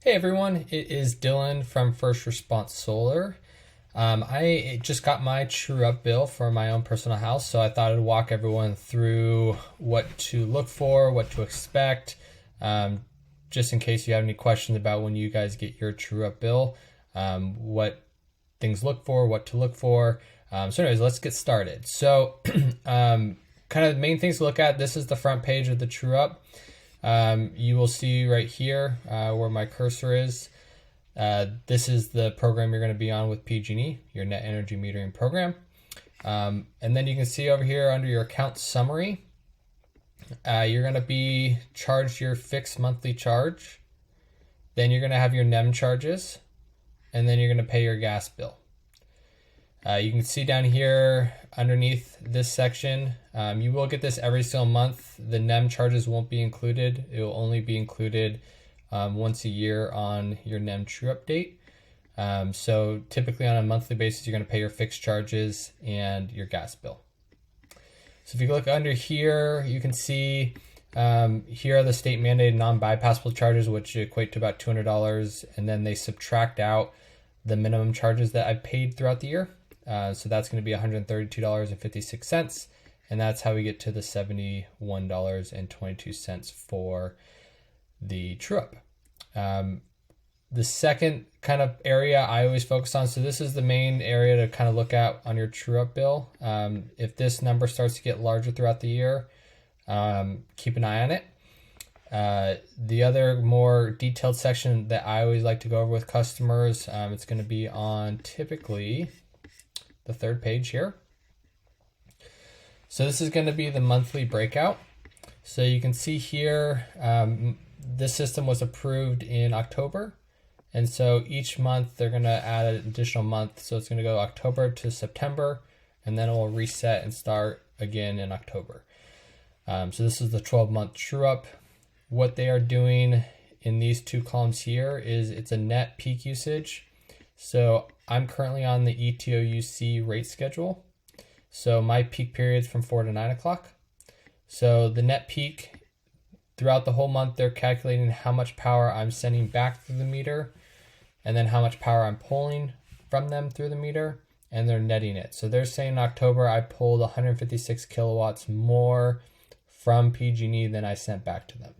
Hey everyone, it is Dylan from First Response Solar. I just got my true up bill for my own personal house, so I thought I'd walk everyone through what to look for, what to expect, just in case you have any questions about when you guys get your true up bill, what things look for, what to look for. So anyways, let's get started. So kind of the main things to look at, this is the front page of the true up. You will see right here where my cursor is. This is the program you're going to be on with PG&E, your net energy metering program. And then you can see over here under your account summary, you're going to be charged your fixed monthly charge. Then you're going to have your NEM charges, and then you're going to pay your gas bill. You can see down here underneath this section, you will get this every single month. The NEM charges won't be included. It will only be included once a year on your NEM true update. So typically on a monthly basis, you're going to pay your fixed charges and your gas bill. So if you look under here, you can see here are the state mandated non-bypassable charges, which equate to about $200. And then they subtract out the minimum charges that I paid throughout the year. So that's going to be $132.56, and that's how we get to the $71.22 for the true-up. The second kind of area I always focus on, so this is the main area to kind of look at on your true-up bill. If this number starts to get larger throughout the year, keep an eye on it. The other more detailed section that I always like to go over with customers, it's going to be on typically the third page here. So this is going to be the monthly breakout. So you can see here, this system was approved in October. And so each month they're going to add an additional month. So it's going to go October to September, and then it will reset and start again in October. So this is the 12-month true up. What they are doing in these two columns here is it's a net peak usage. So I'm currently on the ETOUC rate schedule. So my peak period is from 4 to 9 o'clock. So the net peak throughout the whole month, they're calculating how much power I'm sending back through the meter and then how much power I'm pulling from them through the meter, and they're netting it. So they're saying in October, I pulled 156 kilowatts more from PG&E than I sent back to them.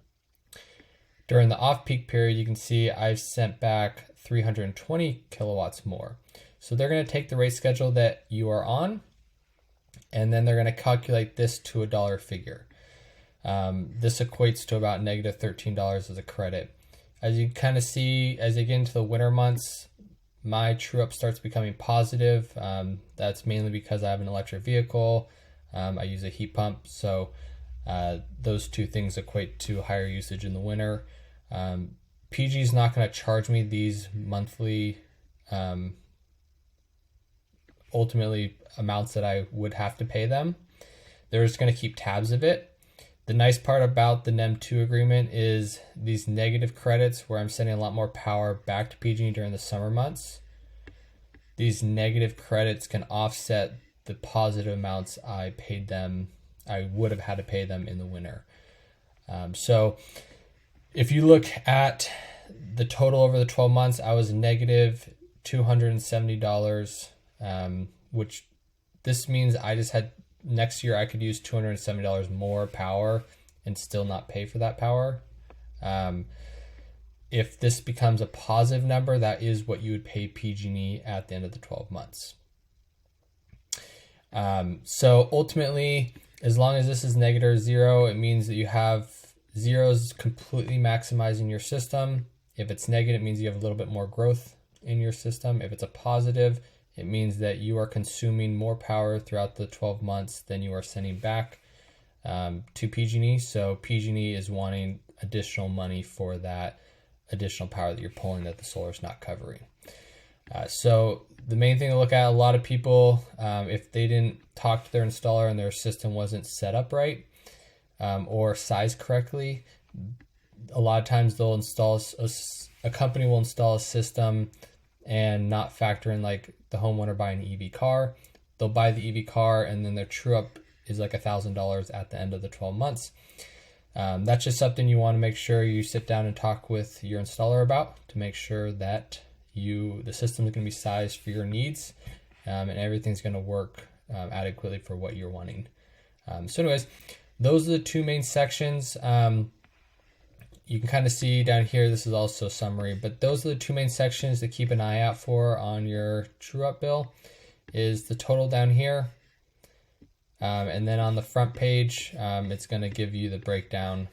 During the off-peak period, you can see I've sent back 320 kilowatts more. So they're going to take the rate schedule that you are on, and then they're going to calculate this to a dollar figure. This equates to about negative $13 as a credit. As you kind of see, as you get into the winter months, my true up starts becoming positive. That's mainly because I have an electric vehicle. I use a heat pump. So those two things equate to higher usage in the winter. PG is not going to charge me these monthly, ultimately amounts that I would have to pay them. They're just going to keep tabs of it. The nice part about the NEM2 agreement is these negative credits where I'm sending a lot more power back to PG during the summer months. These negative credits can offset the positive amounts I paid them, I would have had to pay them in the winter. So if you look at the total over the 12 months, I was negative $270, which this means I just had, next year I could use $270 more power and still not pay for that power. If this becomes a positive number, that is what you would pay PG&E at the end of the 12 months. So ultimately, as long as this is negative or zero, it means that you have zeros completely maximizing your system. If it's negative, it means you have a little bit more growth in your system. If it's a positive, it means that you are consuming more power throughout the 12 months than you are sending back to PG&E. So PG&E is wanting additional money for that additional power that you're pulling that the solar is not covering. So the main thing to look at, a lot of people, if they didn't talk to their installer and their system wasn't set up right or sized correctly, a lot of times they'll install a company will install a system and not factor in like the homeowner buying an EV car. They'll buy the EV car and then their true up is like $1,000 at the end of the 12 months. That's just something you want to make sure you sit down and talk with your installer about to make sure that the system is going to be sized for your needs, and everything's going to work adequately for what you're wanting. So anyways, those are the two main sections. You can kind of see down here, this is also a summary, but those are the two main sections to keep an eye out for on your true up bill, is the total down here. And then on the front page, it's going to give you the breakdown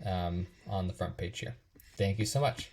on the front page here. Thank you so much.